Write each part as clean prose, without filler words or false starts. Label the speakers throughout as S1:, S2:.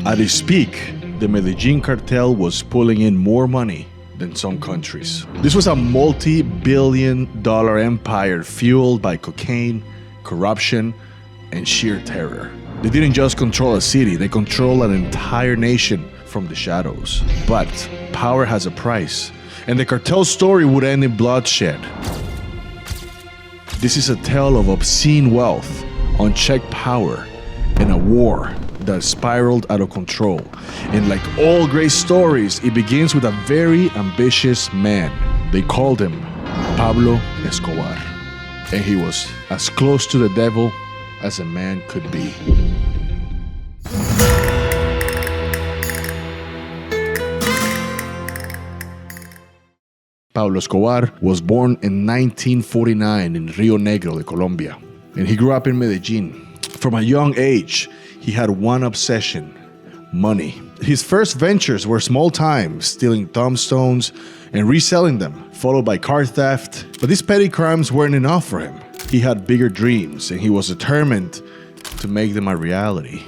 S1: At its peak, the Medellín Cartel was pulling in more money than some countries. This was a multi-billion-dollar empire fueled by cocaine, corruption, and sheer terror. They didn't just control a city, they controlled an entire nation from the shadows. But power has a price, and the cartel's story would end in bloodshed. This is a tale of obscene wealth, unchecked power, and a war that spiraled out of control. And like all great stories, it begins with a very ambitious man. They called him Pablo Escobar. And he was as close to the devil as a man could be. Pablo Escobar was born in 1949 in Rio Negro de Colombia, and he grew up in Medellin. From a young age, he had one obsession: money. His first ventures were small time, stealing tombstones and reselling them, followed by car theft. But these petty crimes weren't enough for him. He had bigger dreams, and he was determined to make them a reality.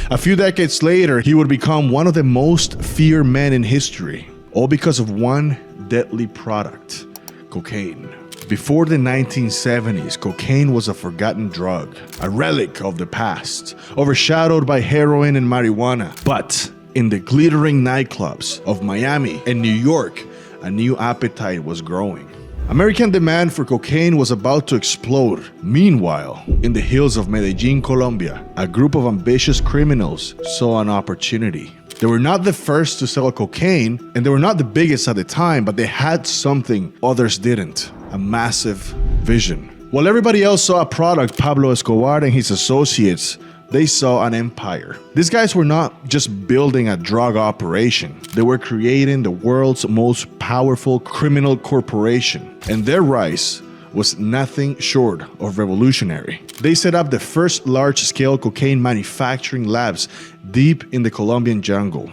S1: A few decades later, he would become one of the most feared men in history, all because of one deadly product: cocaine. Before the 1970s, cocaine was a forgotten drug, a relic of the past, overshadowed by heroin and marijuana. But in the glittering nightclubs of Miami and New York, a new appetite was growing. American demand for cocaine was about to explode. Meanwhile, in the hills of Medellin, Colombia, a group of ambitious criminals saw an opportunity. They were not the first to sell cocaine, and they were not the biggest at the time, but they had something others didn't: a massive vision. While everybody else saw a product, Pablo Escobar and his associates, they saw an empire. These guys were not just building a drug operation. They were creating the world's most powerful criminal corporation, and their rise was nothing short of revolutionary. They set up the first large-scale cocaine manufacturing labs deep in the Colombian jungle.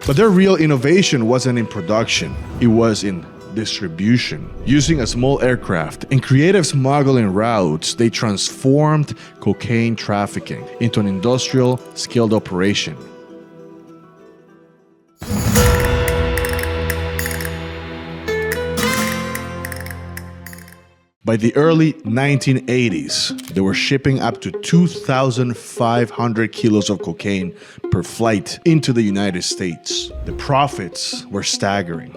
S1: But their real innovation wasn't in production, it was in distribution. Using a small aircraft and creative smuggling routes, they transformed cocaine trafficking into an industrial scaled operation. By the early 1980s, they were shipping up to 2,500 kilos of cocaine per flight into the United States. The profits were staggering.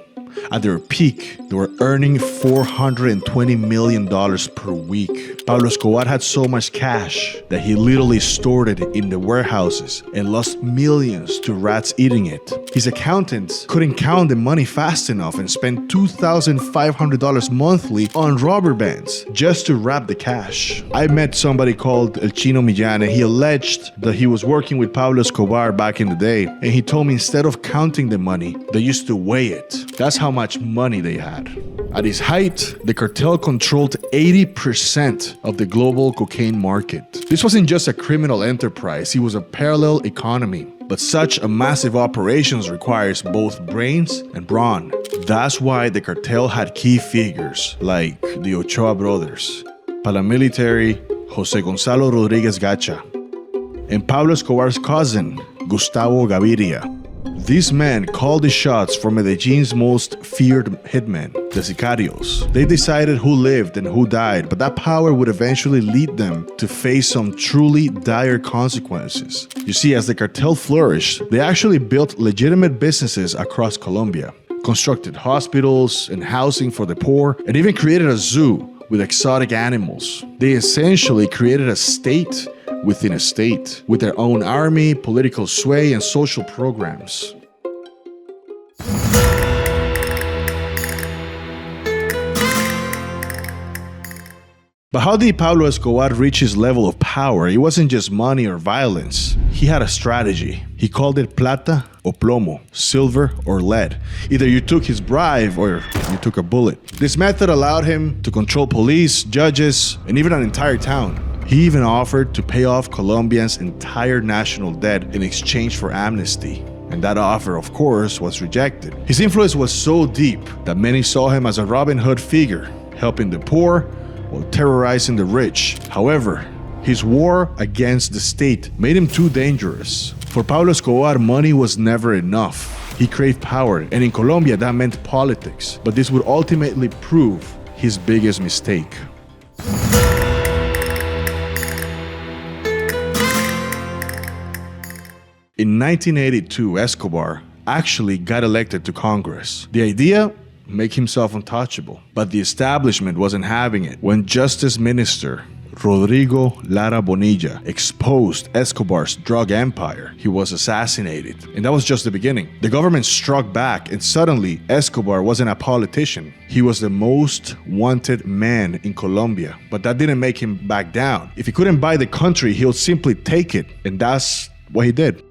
S1: At their peak, they were earning $420 million per week. Pablo Escobar had so much cash that he literally stored it in the warehouses and lost millions to rats eating it. His accountants couldn't count the money fast enough and spent $2,500 monthly on rubber bands just to wrap the cash. I met somebody called El Chino Millán, and he alleged that he was working with Pablo Escobar back in the day, and he told me instead of counting the money, they used to weigh it. That's how much money they had. At its height, the cartel controlled 80% of the global cocaine market. This wasn't just a criminal enterprise, it was a parallel economy. But such a massive operations requires both brains and brawn. That's why the cartel had key figures like the Ochoa brothers, paramilitary Jose Gonzalo Rodriguez Gacha, and Pablo Escobar's cousin, Gustavo Gaviria. These men called the shots for Medellin's most feared hitmen, the sicarios. They decided who lived and who died, but that power would eventually lead them to face some truly dire consequences. You see, as the cartel flourished, they actually built legitimate businesses across Colombia, constructed hospitals and housing for the poor, and even created a zoo with exotic animals. They essentially created a state within a state, with their own army, political sway, and social programs. But how did Pablo Escobar reach his level of power? It wasn't just money or violence. He had a strategy. He called it plata o plomo, silver or lead. Either you took his bribe or you took a bullet. This method allowed him to control police, judges, and even an entire town. He even offered to pay off Colombia's entire national debt in exchange for amnesty. And that offer, of course, was rejected. His influence was so deep that many saw him as a Robin Hood figure, helping the poor while terrorizing the rich. However, His war against the state made him too dangerous. For Pablo Escobar, money was never enough. He craved power, and in Colombia that meant politics. But this would ultimately prove his biggest mistake. In 1982, Escobar actually got elected to Congress. The idea? Make himself untouchable. But the establishment wasn't having it. When Justice Minister Rodrigo Lara Bonilla exposed Escobar's drug empire, he was assassinated. And that was just the beginning. The government struck back, and suddenly Escobar wasn't a politician. He was the most wanted man in Colombia. But that didn't make him back down. If he couldn't buy the country, he'll simply take it. And that's what he did.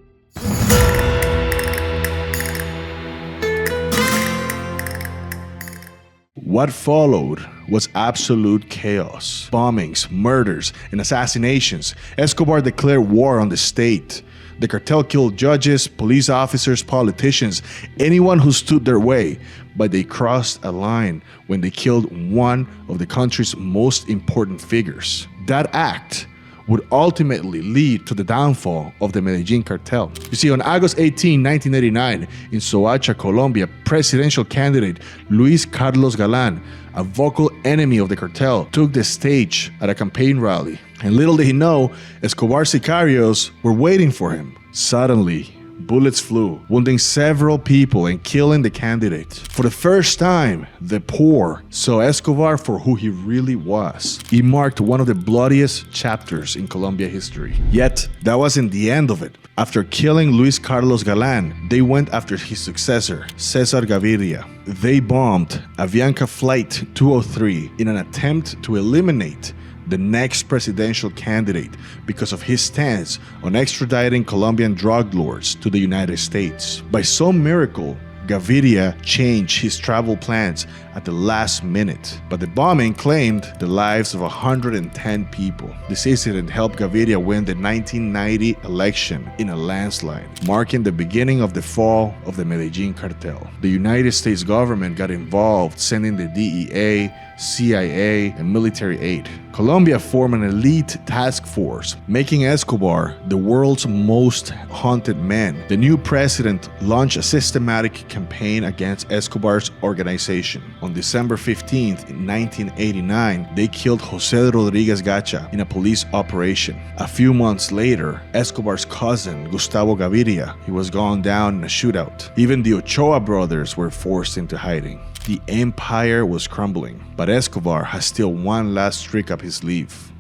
S1: What followed was absolute chaos. Bombings, murders, and assassinations. Escobar declared war on the state. The cartel killed judges, police officers, politicians, anyone who stood their way. But they crossed a line when they killed one of the country's most important figures. That act would ultimately lead to the downfall of the Medellín Cartel. You see, on August 18, 1989, in Soacha, Colombia, presidential candidate Luis Carlos Galán, a vocal enemy of the cartel, took the stage at a campaign rally. And little did he know, Escobar's sicarios were waiting for him. Suddenly, bullets flew, wounding several people and killing the candidate. For the first time, the poor saw Escobar for who he really was. He marked one of the bloodiest chapters in Colombia history. Yet, that wasn't the end of it. After killing Luis Carlos Galán, they went after his successor, Cesar Gaviria. They bombed Avianca Flight 203 in an attempt to eliminate the next presidential candidate because of his stance on extraditing Colombian drug lords to the United States. By some miracle, Gaviria changed his travel plans at the last minute, but the bombing claimed the lives of 110 people. This incident helped Gaviria win the 1990 election in a landslide, marking the beginning of the fall of the Medellín Cartel. The United States government got involved, sending the DEA, CIA, and military aid. Colombia formed an elite task force, making Escobar the world's most haunted man. The new president launched a systematic campaign against Escobar's organization. On December 15th, 1989, they killed Jose Rodriguez Gacha in a police operation. A few months later, Escobar's cousin, Gustavo Gaviria, he was gunned down in a shootout. Even the Ochoa brothers were forced into hiding. The empire was crumbling, but Escobar has still one last trick up his sleeve.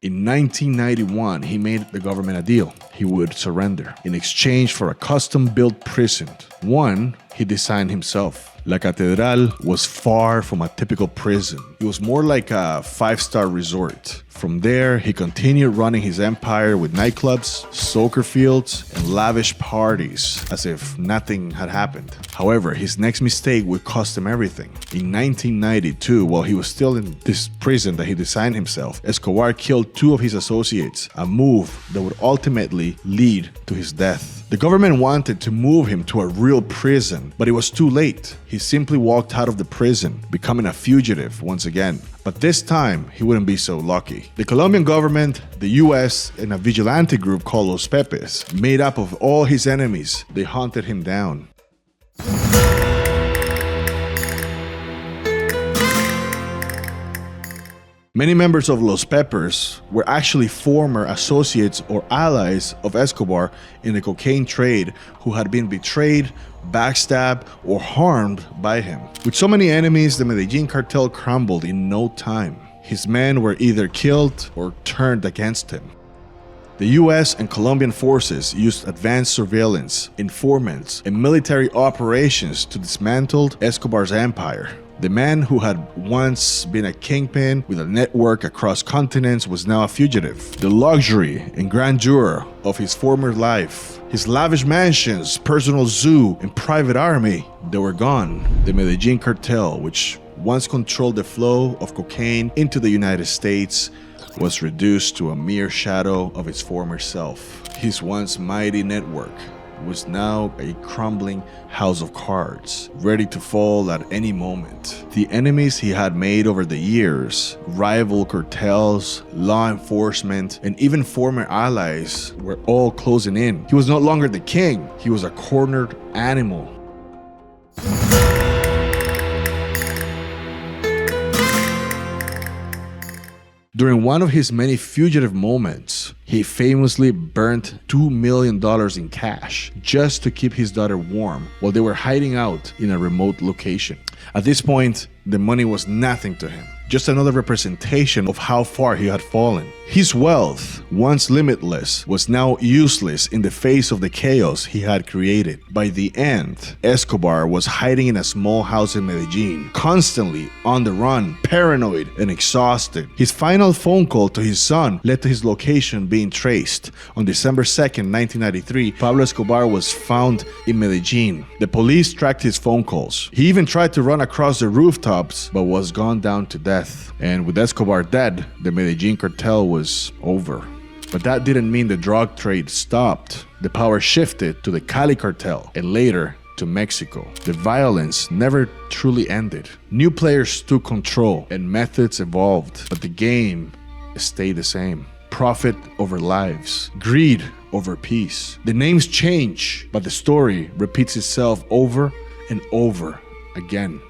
S1: In 1991, he made the government a deal. He would surrender in exchange for a custom-built prison, one he designed himself. La Catedral was far from a typical prison. It was more like a five-star resort. From there, he continued running his empire with nightclubs, soccer fields, and lavish parties, as if nothing had happened. However, his next mistake would cost him everything. In 1992, while he was still in this prison that he designed himself, Escobar killed two of his associates, a move that would ultimately lead to his death. The government wanted to move him to a real prison, but it was too late. He simply walked out of the prison, becoming a fugitive once again. But this time, he wouldn't be so lucky. The Colombian government, the US, and a vigilante group called Los Pepes, made up of all his enemies, they hunted him down. Many members of Los Pepes were actually former associates or allies of Escobar in the cocaine trade who had been betrayed, backstabbed, or harmed by him. With so many enemies, the Medellín Cartel crumbled in no time. His men were either killed or turned against him. The US and Colombian forces used advanced surveillance, informants, and military operations to dismantle Escobar's empire. The man who had once been a kingpin with a network across continents was now a fugitive. The luxury and grandeur of his former life, his lavish mansions, personal zoo, and private army, they were gone. The Medellín Cartel, which once controlled the flow of cocaine into the United States, was reduced to a mere shadow of its former self. His once mighty network was now a crumbling house of cards, ready to fall at any moment. The enemies he had made over the years, rival cartels, law enforcement, and even former allies were all closing in. He was no longer the king, he was a cornered animal. During one of his many fugitive moments, he famously burnt $2 million in cash just to keep his daughter warm while they were hiding out in a remote location. At this point, the money was nothing to him, just another representation of how far he had fallen. His wealth, once limitless, was now useless in the face of the chaos he had created. By the end, Escobar was hiding in a small house in Medellin, constantly on the run, paranoid and exhausted. His final phone call to his son led to his location being traced. On December 2nd, 1993, Pablo Escobar was found in Medellin. The police tracked his phone calls. He even tried to run across the rooftops, but was gunned down to death. And with Escobar dead, the Medellín Cartel was over. But that didn't mean the drug trade stopped. The power shifted to the Cali Cartel and later to Mexico. The violence never truly ended. New players took control and methods evolved, but the game stayed the same. Profit over lives, greed over peace. The names change, but the story repeats itself over and over again.